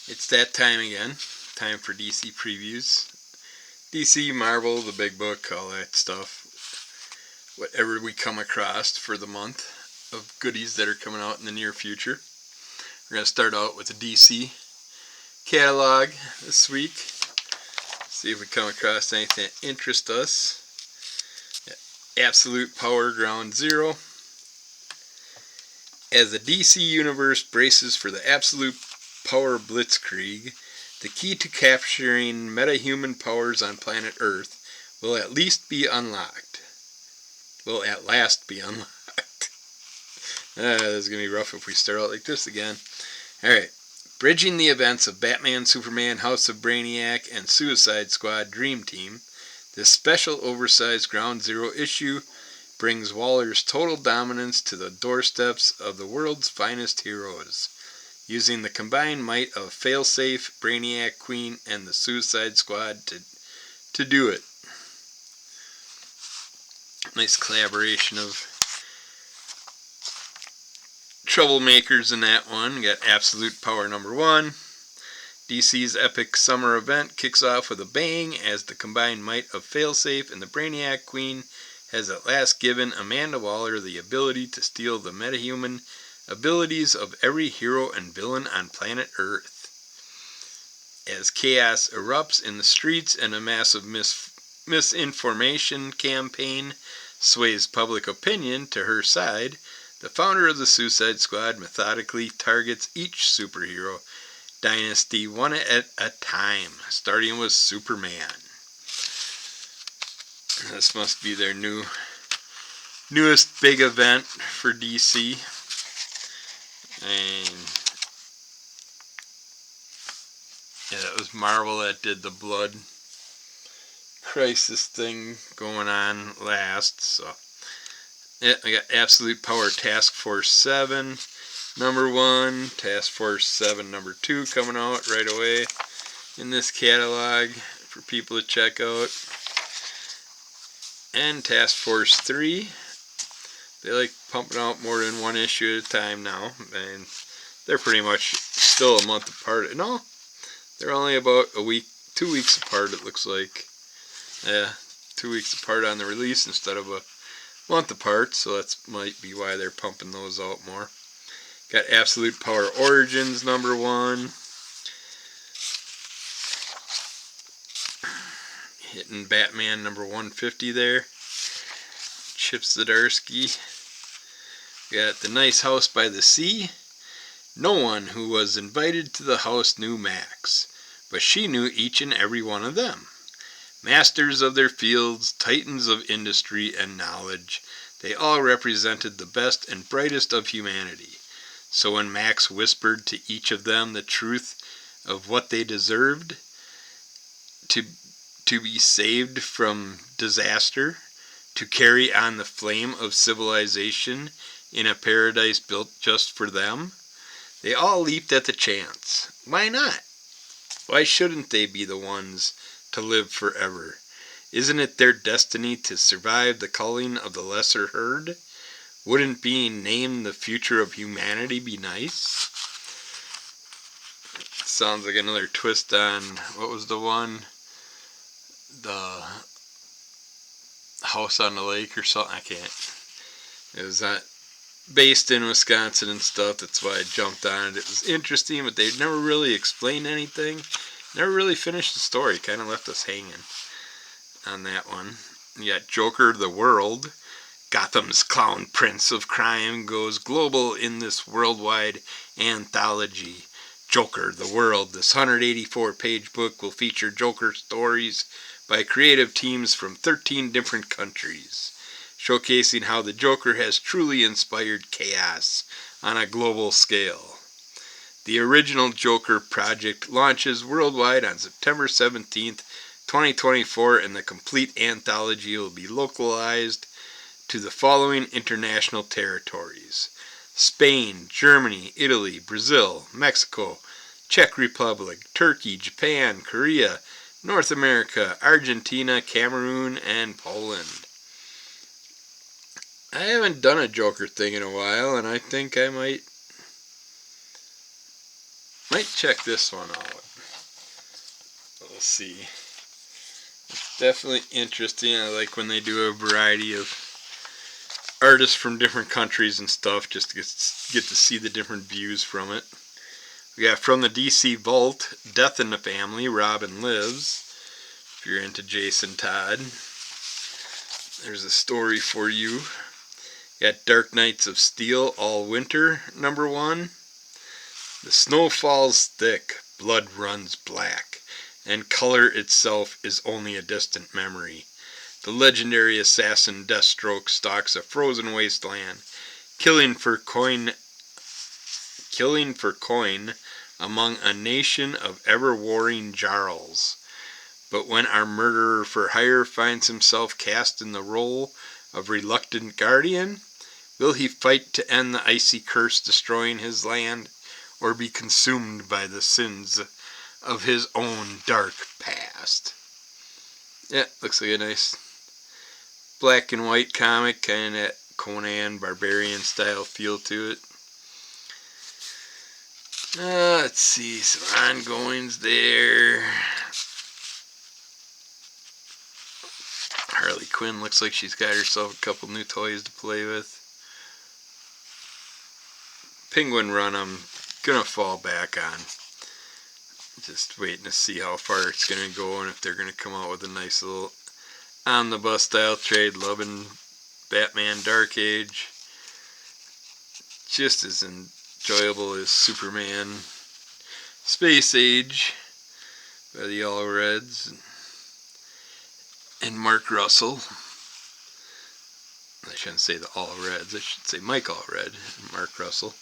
It's that time again. Time for DC previews. DC, Marvel, the big book, all that stuff. Whatever we come across for the month of goodies that are coming out in the near future. We're going to start out with the DC catalog this week. See if we come across anything that interests us. Absolute Power Ground Zero. As the DC Universe braces for the Absolute Power Blitzkrieg, the key to capturing metahuman powers on planet Earth will at last be unlocked. This is going to be rough if we start out like this again. Alright. Bridging the events of Batman, Superman, House of Brainiac, and Suicide Squad Dream Team, this special oversized Ground Zero issue brings Waller's total dominance to the doorsteps of the world's finest heroes, using the combined might of Failsafe, Brainiac, Queen, and the Suicide Squad to do it. Nice collaboration of troublemakers in that one. Got Absolute Power #1. DC's epic summer event kicks off with a bang as the combined might of Failsafe and the Brainiac Queen has at last given Amanda Waller the ability to steal the metahuman abilities of every hero and villain on planet Earth. As chaos erupts in the streets and a massive misinformation campaign sways public opinion to her side, the founder of the Suicide Squad methodically targets each superhero dynasty one at a time, starting with Superman. This must be their newest big event for DC. And yeah, it was Marvel that did the Blood Crisis thing going on last. So yeah, I got Absolute Power Task Force 7 #1, Task Force 7 #2 coming out right away in this catalog for people to check out. And Task Force 3. They like pumping out more than one issue at a time now, and they're pretty much still a month apart. No, they're only about 2 weeks apart, it looks like. Yeah, 2 weeks apart on the release instead of a month apart, so that might be why they're pumping those out more. Got Absolute Power Origins #1. Hitting Batman #150 there. Chip Zdarsky. Got The Nice House by the Sea. No one who was invited to the house knew Max, but she knew each and every one of them. Masters of their fields, titans of industry and knowledge, they all represented the best and brightest of humanity. So when Max whispered to each of them the truth of what they deserved to be saved from disaster, to carry on the flame of civilization in a paradise built just for them, they all leaped at the chance. Why not? Why shouldn't they be the ones to live forever? Isn't it their destiny to survive the culling of the lesser herd? Wouldn't being named the future of humanity be nice? Sounds like another twist on, what was the one? The House on the Lake or something. I can't. It was based in Wisconsin and stuff. That's why I jumped on it. It was interesting, but they never really explained anything. Never really finished the story. Kind of left us hanging on that one. You got Joker the World. Gotham's clown prince of crime goes global in this worldwide anthology. Joker the World. This 184-page book will feature Joker stories by creative teams from 13 different countries, showcasing how the Joker has truly inspired chaos on a global scale. The original Joker project launches worldwide on September 17th, 2024, and the complete anthology will be localized to the following international territories: Spain, Germany, Italy, Brazil, Mexico, Czech Republic, Turkey, Japan, Korea, North America, Argentina, Cameroon, and Poland. I haven't done a Joker thing in a while, and I think I might Might check this one out. We'll see. It's definitely interesting. I like when they do a variety of artists from different countries and stuff, just to get to see the different views from it. We got from the DC Vault, Death in the Family, Robin Lives. If you're into Jason Todd, there's a story for you. Got Dark Knights of Steel, All Winter, #1. The snow falls thick, blood runs black, and color itself is only a distant memory. The legendary assassin Deathstroke stalks a frozen wasteland, killing for coin among a nation of ever-warring jarls. But when our murderer for hire finds himself cast in the role of reluctant guardian, will he fight to end the icy curse destroying his land, or be consumed by the sins of his own dark past? Yeah, looks like a nice black and white comic, kind of that Conan Barbarian style feel to it. Let's see, some ongoings there. Harley Quinn looks like she's got herself a couple new toys to play with. Penguin Run I'm gonna fall back on. Just waiting to see how far it's gonna go and if they're gonna come out with a nice little omnibus style trade. Loving Batman Dark Age. Just as enjoyable as Superman Space Age by the All Reds and Mark Russell. I shouldn't say the All Reds, I should say Mike Allred and Mark Russell.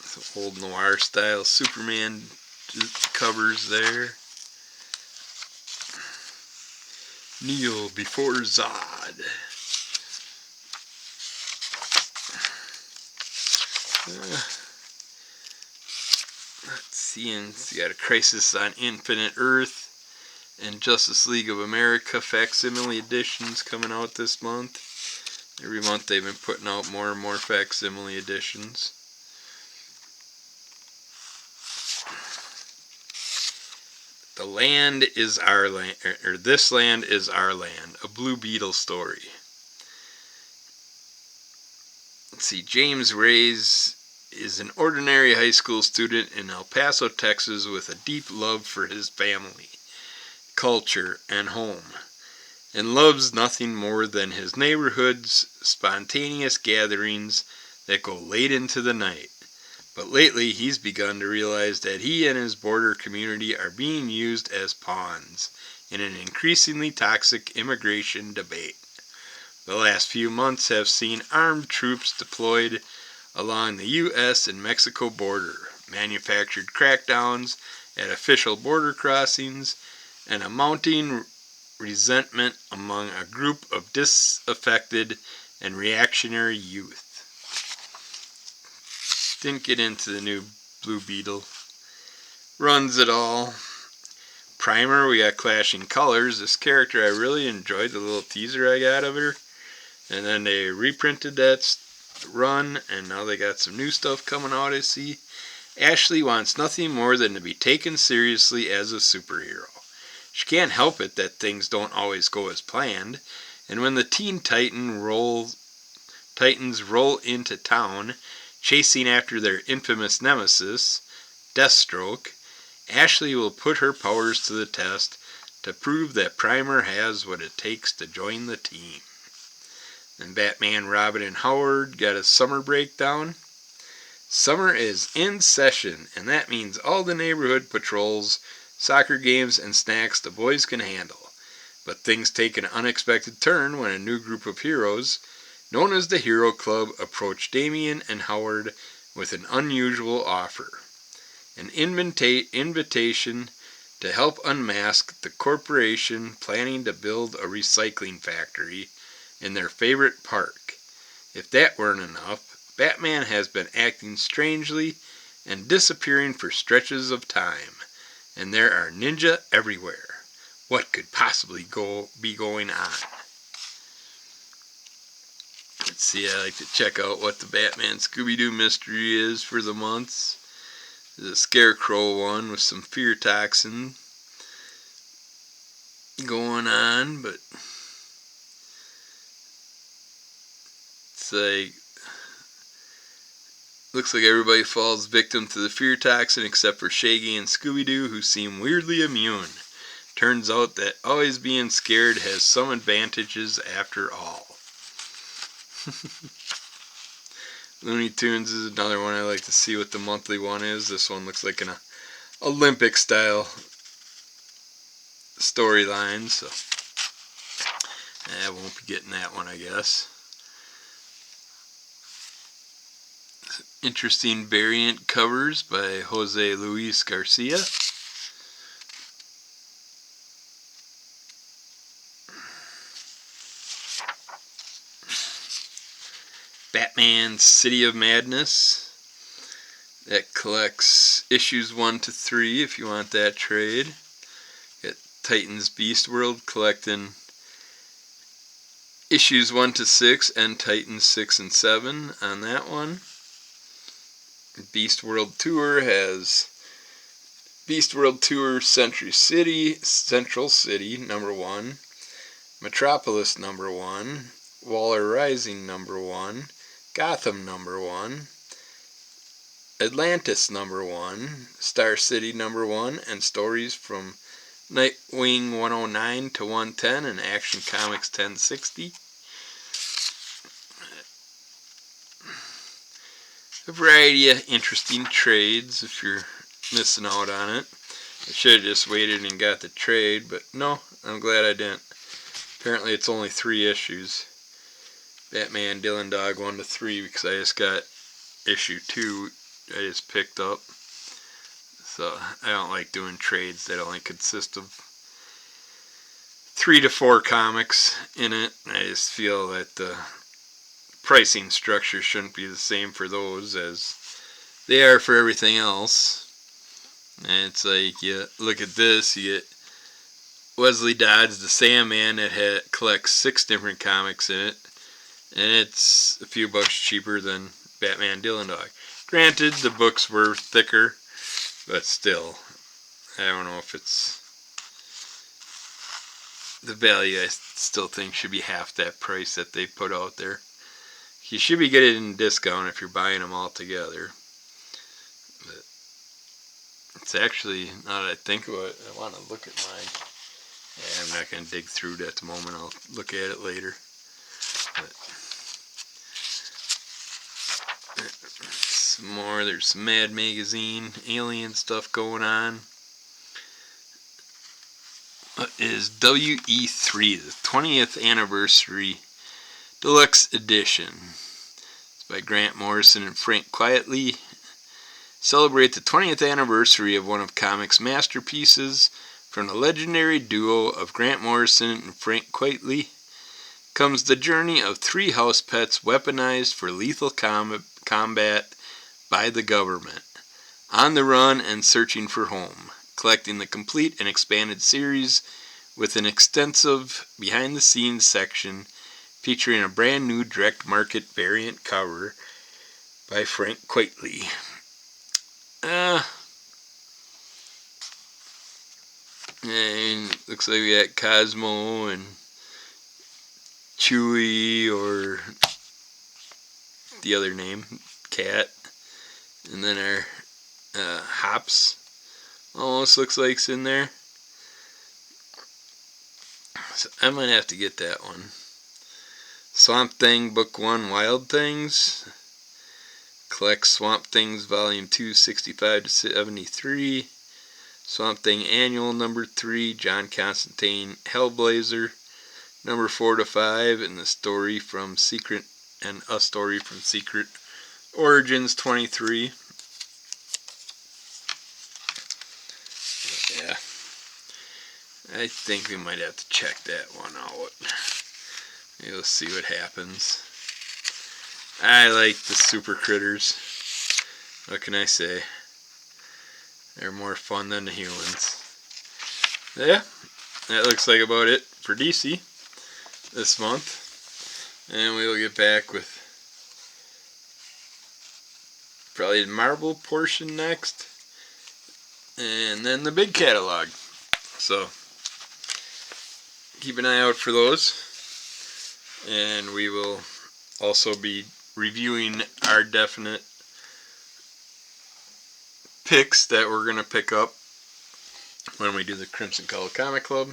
Some old noir style Superman covers there. Kneel before Zod. Let's see, and you got a Crisis on Infinite Earth and Justice League of America facsimile editions coming out this month. Every month they've been putting out more and more facsimile editions. The Land is Our Land, or This Land is Our Land, a Blue Beetle story. Let's see, James Reyes is an ordinary high school student in El Paso, Texas, with a deep love for his family, culture, and home, and loves nothing more than his neighborhood's spontaneous gatherings that go late into the night. But lately he's begun to realize that he and his border community are being used as pawns in an increasingly toxic immigration debate. The last few months have seen armed troops deployed along the U.S. and Mexico border, manufactured crackdowns at official border crossings, and a mounting resentment among a group of disaffected and reactionary youth. Didn't get into the new Blue Beetle runs at all. Primer, we got Clashing Colors. This character I really enjoyed, the little teaser I got of her. And then they reprinted that run, and now they got some new stuff coming out, I see. Ashley wants nothing more than to be taken seriously as a superhero. She can't help it that things don't always go as planned, and when the Teen Titans roll into town, chasing after their infamous nemesis, Deathstroke, Ashley will put her powers to the test to prove that Primer has what it takes to join the team. And Batman, Robin, and Howard got a summer breakdown. Summer is in session, and that means all the neighborhood patrols, soccer games, and snacks the boys can handle. But things take an unexpected turn when a new group of heroes, known as the Hero Club, approach Damian and Howard with an unusual offer. An invitation to help unmask the corporation planning to build a recycling factory in their favorite park. If that weren't enough, Batman has been acting strangely and disappearing for stretches of time, and there are ninja everywhere. What could possibly be going on? Let's see, I like to check out what the Batman Scooby-Doo mystery is for the months. There's a Scarecrow one with some fear toxin going on, but it's like, looks like everybody falls victim to the fear toxin except for Shaggy and Scooby-Doo, who seem weirdly immune. Turns out that always being scared has some advantages after all. Looney Tunes is another one I like to see what the monthly one is. This one looks like an Olympic style storyline, so I won't be getting that one, I guess. Interesting variant covers by Jose Luis Garcia. Batman City of Madness. That collects issues 1 to 3 if you want that trade. Got Titans Beast World collecting issues 1 to 6 and Titans 6 and 7 on that one. Beast World Tour has Beast World Tour Central City #1, Metropolis #1, Waller Rising #1, Gotham #1, Atlantis #1, Star City #1, and stories from Nightwing 109 to 110 and Action Comics 1060. A variety of interesting trades if you're missing out on it. I should have just waited and got the trade, but no, I'm glad I didn't. Apparently it's only 3 issues. Batman Dylan Dog 1 to 3 because I just got issue 2 I just picked up. So I don't like doing trades that only consist of 3 to 4 comics in it. I just feel that the pricing structure shouldn't be the same for those as they are for everything else. And it's like, you look at this, you get Wesley Dodds the Sandman that collects 6 different comics in it, and it's a few bucks cheaper than Batman Dylan Dog. Granted, the books were thicker, but still, I don't know if it's the value. I still think should be half that price that they put out there. You should be getting a discount if you're buying them all together. But it's actually, now that I think about it, I want to look at mine. Yeah, I'm not going to dig through it at the moment. I'll look at it later. But some more. There's some Mad Magazine, alien stuff going on. What is WE3, the 20th Anniversary Deluxe Edition? It's by Grant Morrison and Frank Quitely. Celebrate the 20th anniversary of one of comics' masterpieces. From the legendary duo of Grant Morrison and Frank Quitely comes the journey of 3 house pets weaponized for lethal combat by the government, on the run and searching for home, collecting the complete and expanded series with an extensive behind-the-scenes section featuring a brand new direct market variant cover by Frank Quitely. And looks like we got Cosmo and Chewie, or the other name, Cat, and then our Hops almost looks like it's in there. So I might have to get that one. Swamp Thing Book 1 Wild Things. Collect Swamp Things Volume 2 65 to 73. Swamp Thing Annual number 3, John Constantine Hellblazer, number 4 to 5, and a story from Secret Origins 23. Yeah, I think we might have to check that one out. Maybe we'll see what happens. I like the Super Critters. What can I say? They're more fun than the humans. Yeah, that looks like about it for DC this month. And we'll get back with probably the Marvel portion next. And then the big catalog. So keep an eye out for those. And we will also be reviewing our definite picks that we're going to pick up when we do the Crimson Color Comic Club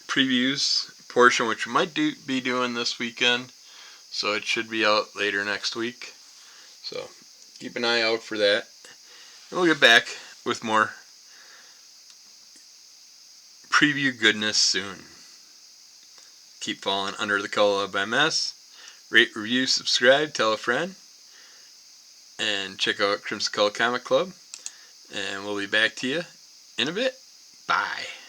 previews portion, which we might be doing this weekend. So it should be out later next week. So keep an eye out for that. And we'll get back with more preview goodness soon. Keep following Under the Color of MS. Rate, review, subscribe, tell a friend. And check out Crimson Color Comic Club. And we'll be back to you in a bit. Bye.